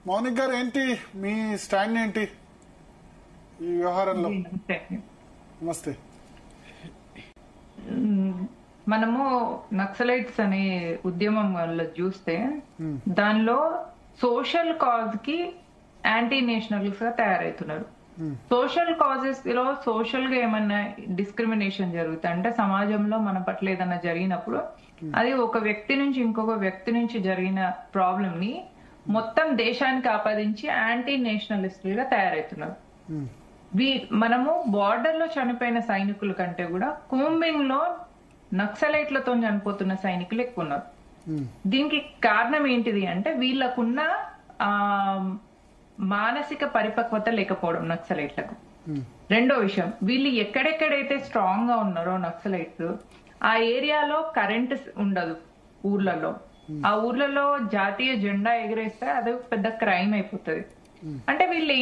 మౌనిక్ గారు ఏంటి మీ స్టాండ్ ఏంటి ఈ వ్యవహారంలో? నమస్తే. మనము నక్సలైట్స్ అనే ఉద్యమం వల్ల చూస్తే దానిలో సోషల్ కాజ్ కి యాంటీ నేషనల్స్ గా తయారవుతున్నారు. సోషల్ కాజెస్ లో సోషల్ గా ఏమన్నా డిస్క్రిమినేషన్ జరుగుతుంది అంటే సమాజంలో మన పట్ల ఏదన్నా జరిగినప్పుడు అది ఒక వ్యక్తి నుంచి ఇంకొక వ్యక్తి నుంచి జరిగిన ప్రాబ్లం ని మొత్తం దేశానికి ఆపాదించి యాంటీ నేషనలిస్టులుగా తయారవుతున్నారు. మనము బార్డర్ లో చనిపోయిన సైనికుల కంటే కూడా కూంబింగ్ లో నక్సలైట్లతో చనిపోతున్న సైనికులు ఎక్కువ ఉన్నారు. దీనికి కారణం ఏంటిది అంటే వీళ్ళకున్న మానసిక పరిపక్వత లేకపోవడం నక్సలైట్లకు. రెండో విషయం, వీళ్ళు ఎక్కడెక్కడైతే స్ట్రాంగ్ గా ఉన్నారో నక్సలైట్స్ ఆ ఏరియాలో కరెంట్ ఉండదు ఊర్లలో. ఆ ఊర్లలో జాతీయ జెండా ఎగరేస్తే అది పెద్ద క్రైమ్ అయిపోతుంది. అంటే వీళ్ళు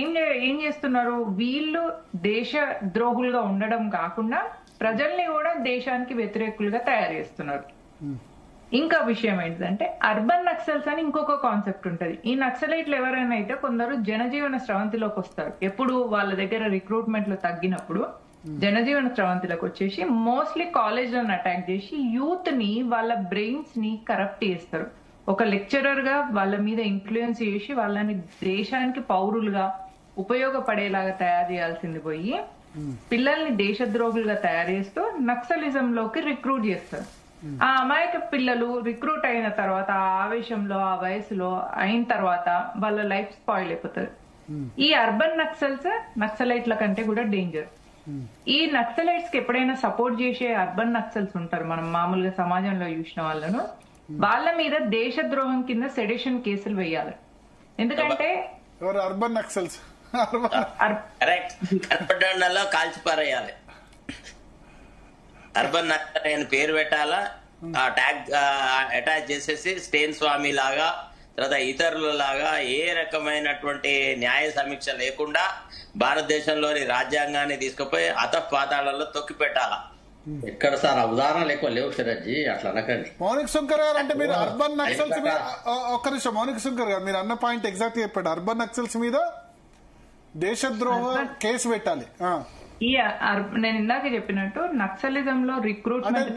ఏం చేస్తున్నారు, వీళ్ళు దేశ ద్రోహులుగా ఉండడం కాకుండా ప్రజల్ని కూడా దేశానికి వ్యతిరేకులుగా తయారు చేస్తున్నారు. ఇంకా విషయం ఏంటంటే అర్బన్ నక్సల్స్ అని ఇంకొక కాన్సెప్ట్ ఉంటది. ఈ నక్సలైట్లు ఎవరైనా అయితే కొందరు జనజీవన స్రవంతిలోకి వస్తారు. ఎప్పుడు వాళ్ళ దగ్గర రిక్రూట్మెంట్లు తగ్గినప్పుడు జనజీవన స్రవంతిలోకి వచ్చేసి మోస్ట్లీ కాలేజ్లను అటాక్ చేసి యూత్ ని వాళ్ళ బ్రెయిన్స్ ని కరప్ట్ చేస్తారు. ఒక లెక్చరర్ గా వాళ్ళ మీద ఇన్ఫ్లుయెన్స్ చేసి వాళ్ళని దేశానికి పౌరులుగా ఉపయోగపడేలాగా తయారు చేయాల్సింది పోయి పిల్లల్ని దేశద్రోహులుగా తయారు చేస్తూ నక్సలిజం లోకి రిక్రూట్ చేస్తారు. ఆ అమాయక పిల్లలు రిక్రూట్ అయిన తర్వాత ఆ ఆవేశంలో ఆ వయసులో అయిన తర్వాత వాళ్ళ లైఫ్ స్పాయిల్ అయిపోతుంది. ఈ అర్బన్ నక్సలైట్ల కంటే కూడా డేంజర్. ఈ నక్సలైట్స్ కి ఎప్పుడైనా సపోర్ట్ చేసే అర్బన్ నక్సల్స్ ఉంటారు, మనం మామూలుగా సమాజంలో చూసిన వాళ్ళను, వాళ్ళ మీద దేశద్రోహం కింద సెడిషన్ కేసులు వేయాలి. ఎందుకంటే అర్బన్ నక్సల్స్ కాల్చిపారేయాలి. అర్బన్ నక్సల్ అని పేరు పెట్టాలా, ట్యాగ్ అటాచ్ చేసేసి స్టేన్ స్వామి లాగా తర్వాత ఇతరుల లాగా ఏ రకమైనటువంటి న్యాయ సమీక్ష లేకుండా భారతదేశంలోని రాజ్యాంగాన్ని తీసుకుపోయి అతపాతాళంలో తొక్కి పెట్టాలా. ఎక్కడ సార్ ఉదాహరణలు ఎక్కువ లేవు శరత్జీ, అట్లా అనకండి. మౌనిక్ శంకర్ గారు అంటే మీరు అర్బన్ నక్సల్స్ మీద ఒక్క నిమిషం, మౌనిక్ శంకర్ గారు మీరు అన్న పాయింట్ ఎగ్జాక్ట్ చెప్పాడు. అర్బన్ నక్సల్స్ మీద దేశద్రోహ కేసు పెట్టాలి. నేను ఇందాక చెప్పినట్టు నక్సలిజం లో రిక్రూట్మెంట్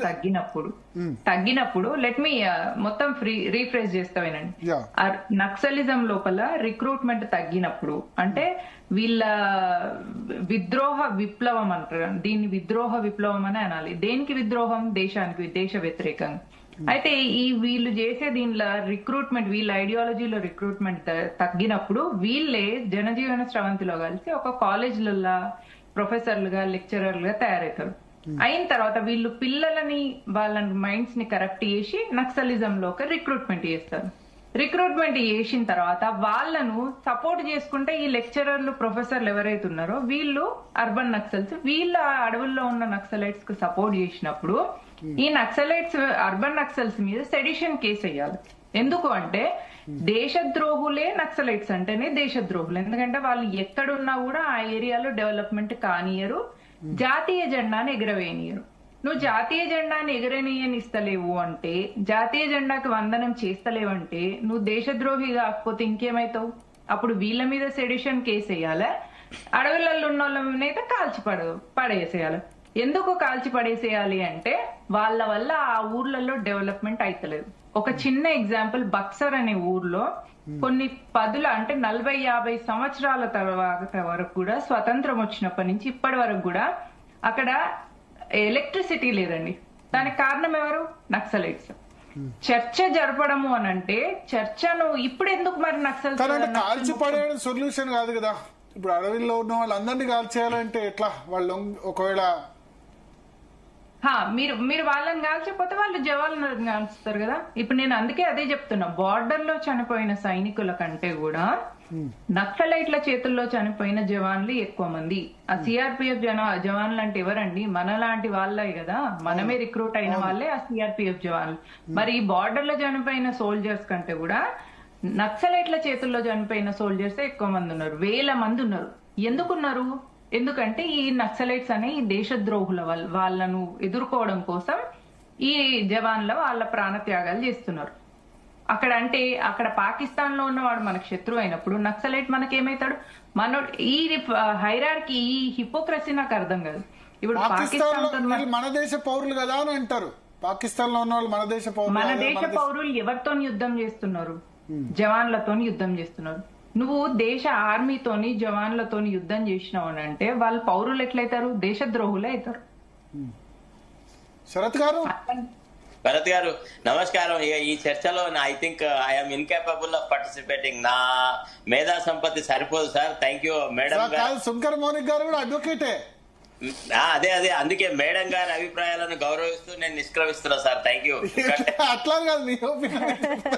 తగ్గినప్పుడు లెట్ మీ మొత్తం రీఫ్రెష్ చేస్తావేనండి. నక్సలిజం లోపల రిక్రూట్మెంట్ తగ్గినప్పుడు అంటే వీళ్ళ విద్రోహ విప్లవం అంటారు, దీన్ని విద్రోహ విప్లవం అని అనాలి. దేనికి విద్రోహం? దేశానికి, దేశ వ్యతిరేకంగా. అయితే వీళ్ళు చేసే దీనిలో రిక్రూట్మెంట్, వీళ్ళ ఐడియాలజీలో రిక్రూట్మెంట్ తగ్గినప్పుడు వీళ్ళే జనజీవన స్రవంతిలో కలిసి ఒక కాలేజీలలో ప్రొఫెసర్లుగా లెక్చరర్లుగా తయారవుతారు. అయిన తర్వాత వీళ్ళు పిల్లలని వాళ్ళ మైండ్స్ ని కరప్ట్ చేసి నక్సలిజం లోకి రిక్రూట్మెంట్ చేస్తారు. రిక్రూట్మెంట్ చేసిన తర్వాత వాళ్ళను సపోర్ట్ చేసుకుంటే ఈ లెక్చరర్లు ప్రొఫెసర్లు ఎవరైతే ఉన్నారో వీళ్ళు అర్బన్ నక్సల్స్, వీళ్ళ అడవుల్లో ఉన్న నక్సలైట్స్ కు సపోర్ట్ చేసినప్పుడు ఈ నక్సలైట్స్ అర్బన్ నక్సల్స్ మీద సెడిషన్ కేసు వేయాలి. ఎందుకు అంటే దేశద్రోహులే నక్సలైట్స్ అంటేనే దేశద్రోహులు. ఎందుకంటే వాళ్ళు ఎక్కడున్నా కూడా ఆ ఏరియాలో డెవలప్మెంట్ కానియరు, జాతీయ జెండాను ఎగరవేయనియరు. నువ్వు జాతీయ జెండాని ఎగరనీయనిస్తలేవు అంటే, జాతీయ జెండాకి వందనం చేస్తలేవంటే నువ్వు దేశద్రోహి కాకపోతే ఇంకేమైతావు? అప్పుడు వీళ్ళ మీద సెడిషన్ కేసు వేయాలి, అడవులలో ఉన్న వాళ్ళ మీద పడేసేయాలి. ఎందుకు కాల్చి పడేసేయాలి అంటే వాళ్ళ వల్ల ఆ ఊర్లలో డెవలప్మెంట్ అయితలేదు. ఒక చిన్న ఎగ్జాంపుల్, బక్సర్ అనే ఊర్లో కొన్ని అంటే 40-50 సంవత్సరాల తర్వాత వరకు కూడా స్వతంత్రం వచ్చినప్పటి నుంచి ఇప్పటి వరకు కూడా అక్కడ ఎలక్ట్రిసిటీ లేదండి. దానికి కారణం ఎవరు? నక్సలైట్స్. చర్చ జరపడము అని అంటే చర్చను ఇప్పుడు ఎందుకు మరి నక్సల్స్ కాల్చి పడేయడం సొల్యూషన్ కాదు కదా. ఇప్పుడు అడవిలో ఉన్న వాళ్ళందరినీ కాల్చేయాలంటే ఎట్లా? వాళ్ళు ఒకవేళ మీరు వాళ్ళని కాల్చకపోతే వాళ్ళు జవాన్లను కాల్చుతారు కదా. ఇప్పుడు నేను అందుకే అదే చెప్తున్నా, బార్డర్ లో చనిపోయిన సైనికుల కంటే కూడా నక్సలైట్ల చేతుల్లో చనిపోయిన జవాన్లు ఎక్కువ మంది. ఆ సిఆర్పిఎఫ్ జవాన్లు అంటే ఎవరండి? మనలాంటి వాళ్ళే కదా, మనమే రిక్రూట్ అయిన వాళ్ళే ఆ సిఆర్పిఎఫ్ జవాన్లు. మరి ఈ బార్డర్ లో చనిపోయిన సోల్జర్స్ కంటే కూడా నక్సలైట్ల చేతుల్లో చనిపోయిన సోల్జర్స్ ఎక్కువ మంది ఉన్నారు, 1000 మంది ఉన్నారు. ఎందుకున్నారు? ఎందుకంటే ఈ నక్సలైట్స్ అనే ఈ దేశద్రోహుల వాళ్ళను ఎదుర్కోవడం కోసం ఈ జవాన్లు వాళ్ళ ప్రాణత్యాగాలు చేస్తున్నారు. అక్కడ అంటే అక్కడ పాకిస్తాన్ లో ఉన్నవాడు మనకు శత్రువు అయినప్పుడు నక్సలైట్ మనకేమైతాడు? ఈ హైరార్కీ, ఈ హిపోక్రసీ నాకు అర్థం కాదు. ఇప్పుడు పాకిస్తాన్ మన దేశ పౌరులు కదా అని అంటారు. పాకిస్తాన్ లో ఉన్న వాళ్ళు మన దేశ పౌరులు ఎవరితో యుద్ధం చేస్తున్నారు? జవాన్లతో యుద్ధం చేస్తున్నారు. నువ్వు దేశ ఆర్మీతోని జవాన్లతోని యుద్ధం చేసినావు అని అంటే వాళ్ళు పౌరులు ఎట్లయితారు? దేశద్రోహులే అవుతారు. శరత్ గారు నమస్కారం. ఇక ఈ చర్చలో I think I'm incapable of participating. నా మేధా సంపత్తి సరిపోదు సార్. థ్యాంక్ యూ మేడం గారు. శంకర్ మౌనిక్ గారు కూడా అడ్వకేటే. అదే అందుకే మేడం గారి అభిప్రాయాలను గౌరవిస్తూ నేను నిష్క్రమిస్తున్నా సార్. Thank you. అట్లా కాదు,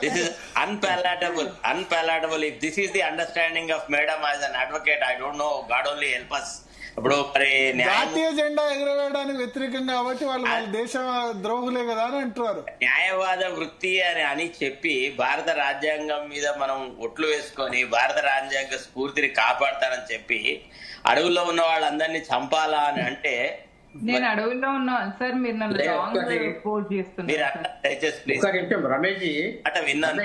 this is unpalatable. If this is the understanding of madam as an advocate, I don't know, God only help us. ఇప్పుడు మరి జాతీయ జెండా ఎగరవేయడానికి వ్యతిరేకంగా కాబట్టి వాళ్ళు దేశ ద్రోహులే కదా అని అంటున్నారు. న్యాయవాద వృత్తి అని చెప్పి భారత రాజ్యాంగం మీద మనం ఒట్లు వేసుకొని భారత రాజ్యాంగ స్ఫూర్తిని కాపాడతానని చెప్పి అడవుల్లో ఉన్న వాళ్ళందరినీ చంపాలా అని అంటే, నేను అడవుల్లో ఉన్నా సార్, మీరు నన్ను మీరు రమేష్ అట్లా విన్నాను.